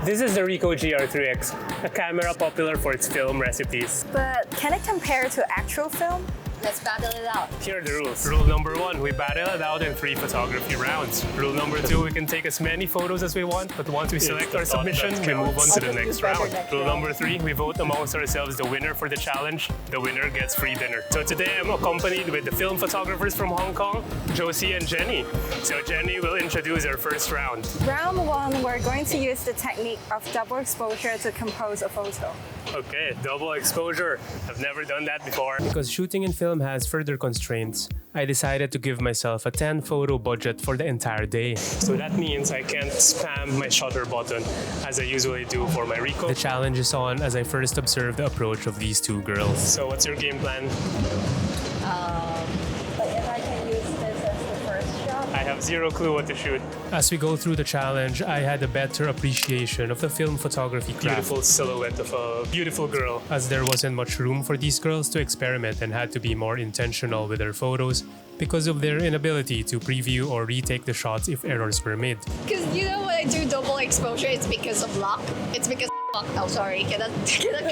This is the Ricoh GR IIIx, a camera popular for its film recipes. But can it compare to actual film? Let's battle it out. Here are the rules. Rule number 1, we battle it out in 3 photography rounds. Rule number 2, we can take as many photos as we want, but once we select our submission, we move on to the next round. Rule number 3, we vote amongst ourselves the winner for the challenge. The winner gets free dinner. So today I'm accompanied with the film photographers from Hong Kong, Josie and Jenny. So Jenny will introduce our first round. Round 1, we're going to use the technique of double exposure to compose a photo. Okay, double exposure. I've never done that before. Because shooting in film has further constraints, I decided to give myself a 10 photo budget for the entire day. So that means I can't spam my shutter button as I usually do for my Ricoh. The challenge is on as I first observed the approach of these two girls. So what's your game plan? If I can use this as the first shot. I have zero clue what to shoot. As we go through the challenge, I had a better appreciation of the film photography craft. Beautiful silhouette of a beautiful girl. As there wasn't much room for these girls to experiment and had to be more intentional with their photos because of their inability to preview or retake the shots if errors were made. Because you know when I do double exposure, it's because of luck. It's because oh sorry, can I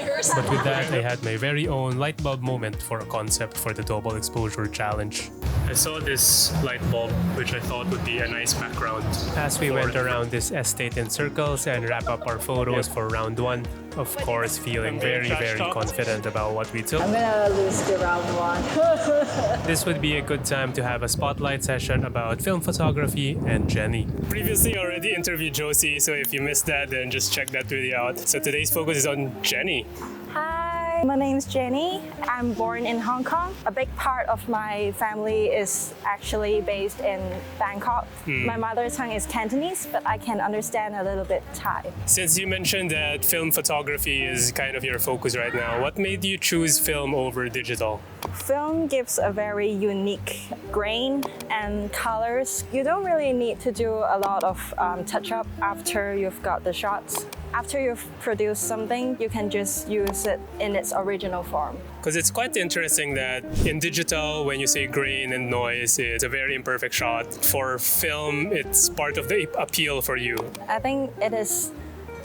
curse? But with that, I had my very own light bulb moment for a concept for the double exposure challenge. I saw this light bulb, which I thought would be a nice background. As we went around this estate in circles and wrap up our photos for round 1, of course feeling very confident about what we took. I'm gonna lose the round 1. This would be a good time to have a spotlight session about film photography and Jenny. Previously already interviewed Josie, so if you missed that, then just check that video out. So today's focus is on Jenny. Hi, my name's Jenny. I'm born in Hong Kong. A big part of my family is actually based in Bangkok. My mother tongue is Cantonese, but I can understand a little bit Thai. Since you mentioned that film photography is kind of your focus right now, what made you choose film over digital? Film gives a very unique grain and colors. You don't really need to do a lot of touch-up after you've got the shots. After you've produced something, you can just use it in its original form. Because it's quite interesting that in digital, when you say grain and noise, it's a very imperfect shot. For film, it's part of the appeal for you. I think it is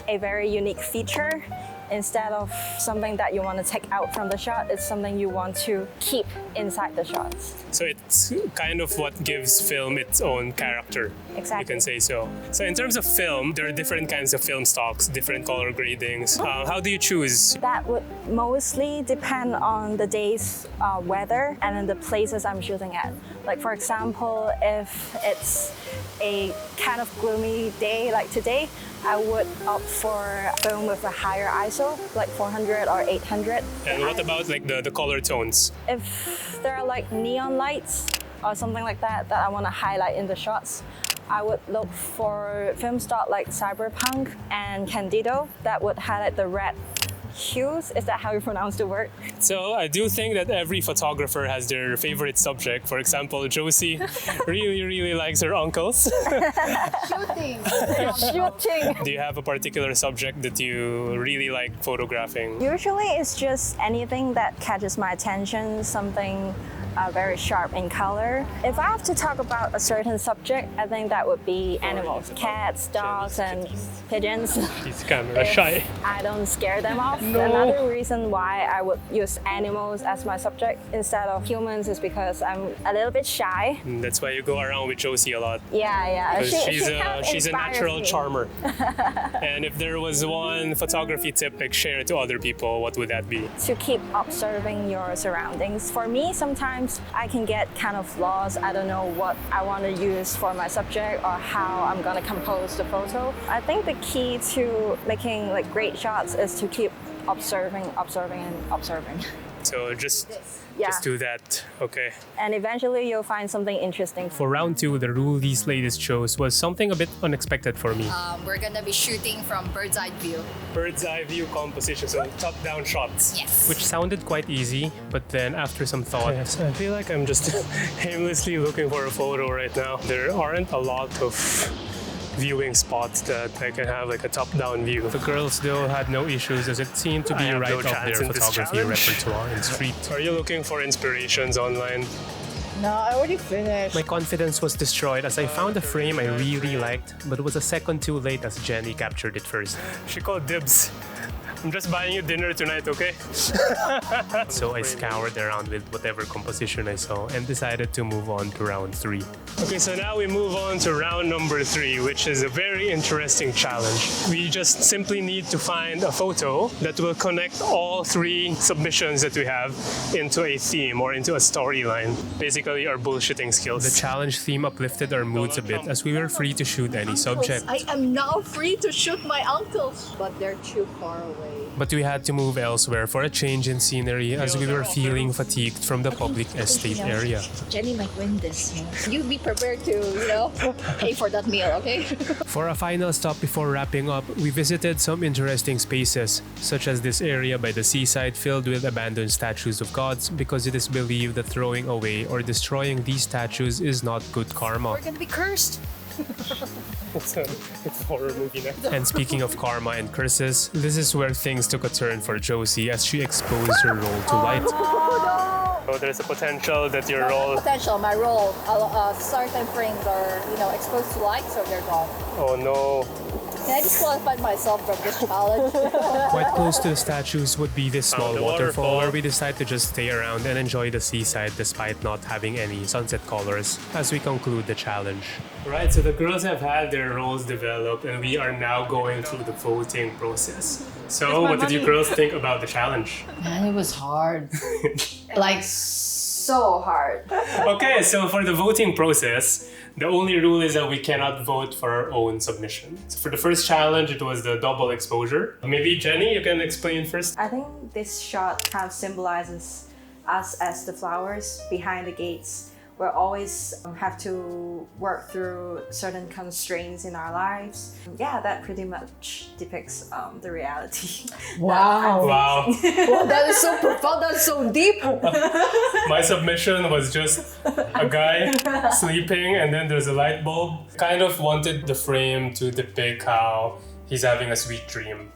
a very unique feature. Instead of something that you want to take out from the shot, it's something you want to keep inside the shots. So it's kind of what gives film its own character. Exactly. You can say so. So in terms of film, there are different kinds of film stocks, different color gradings. How do you choose? That would mostly depend on the day's weather and then the places I'm shooting at. Like for example, if it's a kind of gloomy day like today, I would opt for film with a higher ISO, like 400 or 800. And what about like the color tones? If there are like neon lights or something like that I want to highlight in the shots, I would look for film stock like Cyberpunk and Candido that would highlight the red hues. Is that how you pronounce the word? So I do think that every photographer has their favorite subject. For example, Josie really likes her uncles. Shooting. Shooting. Do you have a particular subject that you really like photographing? Usually it's just anything that catches my attention, something very sharp in color. If I have to talk about a certain subject, I think that would be animals, cats, dogs, and pigeons. She's camera shy. I don't scare them off. No. Another reason why I would use animals as my subject instead of humans is because I'm a little bit shy. That's why you go around with Josie a lot. Yeah. Because she's a natural me. charmer. And if there was one photography tip like share to other people, what would that be? To keep observing your surroundings. For me, sometimes I can get kind of lost. I don't know what I want to use for my subject or how I'm going to compose the photo. I think the key to making like great shots is to keep observing. So just do that, okay. And eventually you'll find something interesting. For round 2, the rule these ladies chose was something a bit unexpected for me. We're gonna be shooting from bird's eye view. Bird's eye view composition, so top-down shots. Yes. Which sounded quite easy, but then after some thought, Yes, I feel like I'm just aimlessly looking for a photo right now. There aren't a lot of viewing spots that I can have like a top-down view. the girls though had no issues as it seemed to be have right no up chance their in this photography challenge. repertoire in street. Are you looking for inspirations online? No, I already finished. My confidence was destroyed as I found a frame I really liked, but it was a second too late as Jenny captured it first. She called dibs. I'm just buying you dinner tonight, okay? So I scoured around with whatever composition I saw and decided to move on to round 3. Okay, so now we move on to round number 3, which is a very interesting challenge. We just simply need to find a photo that will connect all 3 submissions that we have into a theme or into a storyline. Basically, our bullshitting skills. The challenge theme uplifted our moods a bit as we were free to shoot any subject. I am now free to shoot my uncles, but they're too far away. But we had to move elsewhere for a change in scenery as we were feeling fatigued from the public estate area. Jenny might win this. You be prepared to, pay for that meal, okay? For a final stop before wrapping up, we visited some interesting spaces, such as this area by the seaside filled with abandoned statues of gods because it is believed that throwing away or destroying these statues is not good karma. We're gonna be cursed. It's a horror movie next. And speaking of karma and curses, this is where things took a turn for Josie as she exposed her role to light. So there's a potential that your role... My role, certain frames are, exposed to light, so they're gone. Oh no. Can I disqualify myself from this challenge? Quite close to the statues would be this small the waterfall waterfall. where we decided to just stay around and enjoy the seaside despite not having any sunset colors as we conclude the challenge. Right, so the girls have had their roles developed and we are now going through the voting process. So what did you girls think about the challenge? Man, it was hard. Like, so hard. Okay, so for the voting process, the only rule is that we cannot vote for our own submission. So for the first challenge, it was the double exposure. Maybe Jenny, you can explain first. I think this shot kind of symbolizes us as the flowers behind the gates. We always have to work through certain constraints in our lives. Yeah, that pretty much depicts the reality. Wow. Wow. Well, that is so profound, that's so deep. My submission was just a guy sleeping and then there's a light bulb. Kind of wanted the frame to depict how he's having a sweet dream.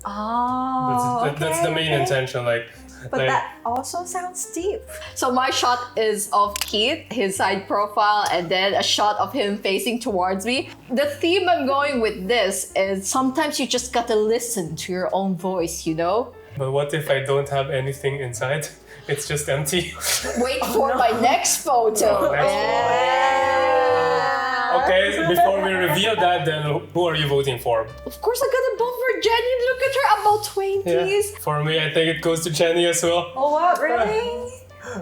Oh, That's the main intention. But that also sounds deep. So my shot is of Keith, his side profile, and then a shot of him facing towards me. The theme I'm going with this is sometimes you just gotta listen to your own voice, But what if I don't have anything inside? It's just empty. Wait for my next photo. Okay, so before we reveal that, then who are you voting for? Of course I gotta vote for Jenny. Look at her, about 20s. For me, I think it goes to Jenny as well. Oh, what? Really?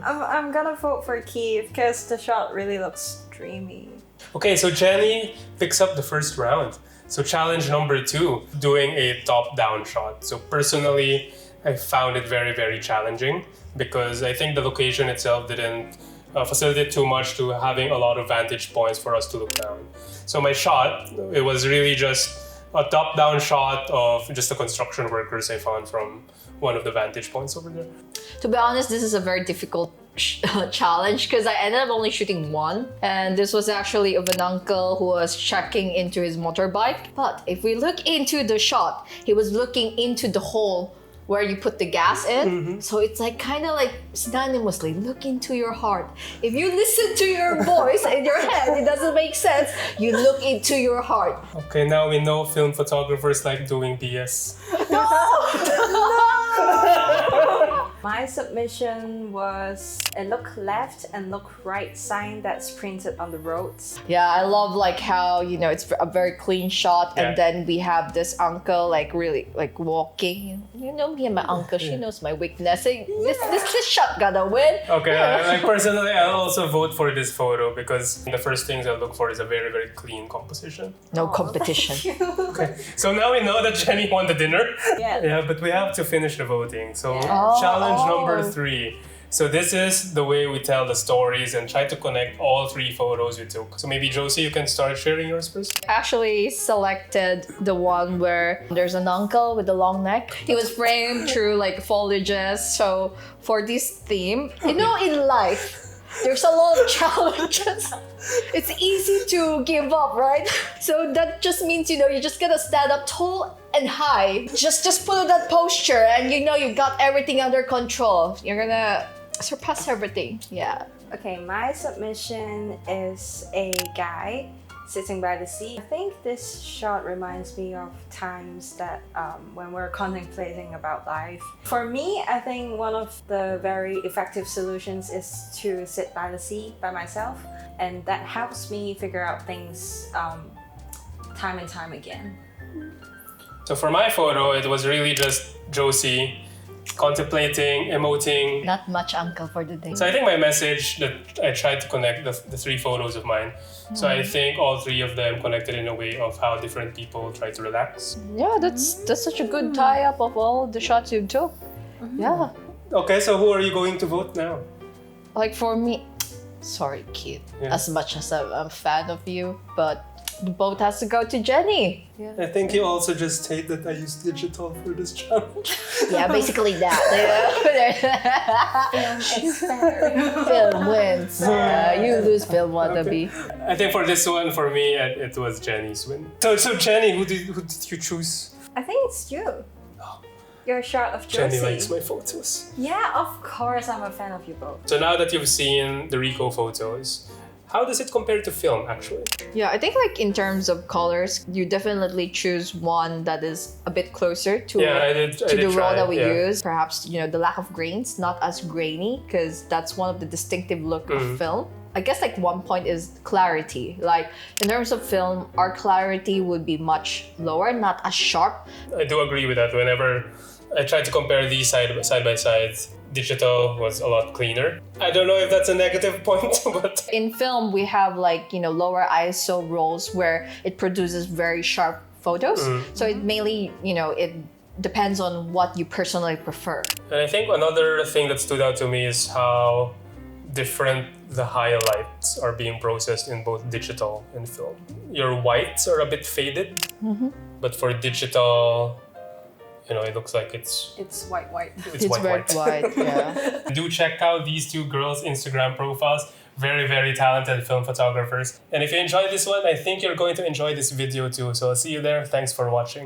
I'm gonna vote for Keith because the shot really looks dreamy. Okay, so Jenny picks up the first round. So challenge number 2, doing a top-down shot. So personally, I found it very, very challenging because I think the location itself didn't facilitate too much to having a lot of vantage points for us to look down. So my shot, it was really just a top-down shot of just the construction workers I found from one of the vantage points over there. To be honest, this is a very difficult challenge because I ended up only shooting one, and this was actually of an uncle who was checking into his motorbike. But if we look into the shot, he was looking into the hole where you put the gas in. So it's kind of synonymously, look into your heart. If you listen to your voice in your head, it doesn't make sense. You look into your heart. Okay, now we know film photographers like doing BS. My submission was a look left and look right sign that's printed on the roads. Yeah, I love how, it's a very clean shot, Yeah. and then we have this uncle really walking. Me and my uncle, she knows my weakness. This shot gotta win. Okay, personally, I'll also vote for this photo because the first things I look for is a very, very clean composition. No competition. Okay, so now we know that Jenny won the dinner. Yeah. Yeah, but we have to finish the voting. So Oh. challenge number 3. So this is the way we tell the stories and try to connect all 3 photos we took. So maybe Josie, you can start sharing yours first. Actually selected the one where there's an uncle with a long neck. He was framed through foliages. So for this theme, in life, there's a lot of challenges. It's easy to give up, right? So that just means, you just gotta stand up tall and high. Just put on that posture and you've got everything under control. You're gonna surpass everything. Yeah. Okay, my submission is a guy sitting by the sea. I think this shot reminds me of times that when we're contemplating about life. For me, I think one of the very effective solutions is to sit by the sea by myself, and that helps me figure out things time and time again. So for my photo, it was really just Josie contemplating, emoting. Not much uncle for the day. So I think my message that I tried to connect the three photos of mine. So I think all three of them connected in a way of how different people try to relax. Yeah, that's such a good tie-up of all the shots you took. Yeah. Okay, so who are you going to vote now? Like for me, sorry kid, as much as I'm a fan of you, but the vote has to go to Jenny. Yeah. I think you also just hate that I used digital for this challenge. Yeah, basically that. It's better. Film wins. You lose, film wannabe. I think for this one, for me, it was Jenny's win. So Jenny, who did you choose? I think it's you. Your shot of Josie. Jenny likes my photos. Yeah, of course I'm a fan of you both. So now that you've seen the Ricoh photos, how does it compare to film, actually? Yeah, I think like in terms of colors, you definitely choose one that is a bit closer to the raw that we use. Perhaps, the lack of grains, not as grainy, because that's one of the distinctive look of film. I guess like one point is clarity. Like in terms of film, our clarity would be much lower, not as sharp. I do agree with that. Whenever I try to compare these side by side, digital was a lot cleaner. I don't know if that's a negative point, but in film we have like lower ISO rolls where it produces very sharp photos. So it mainly it depends on what you personally prefer. And I think another thing that stood out to me is how different the highlights are being processed in both digital and film. Your whites are a bit faded, but for digital, it looks like it's white. It's white. Yeah. Do check out these two girls' Instagram profiles. Very, very talented film photographers. And if you enjoyed this one, I think you're going to enjoy this video too. So I'll see you there. Thanks for watching.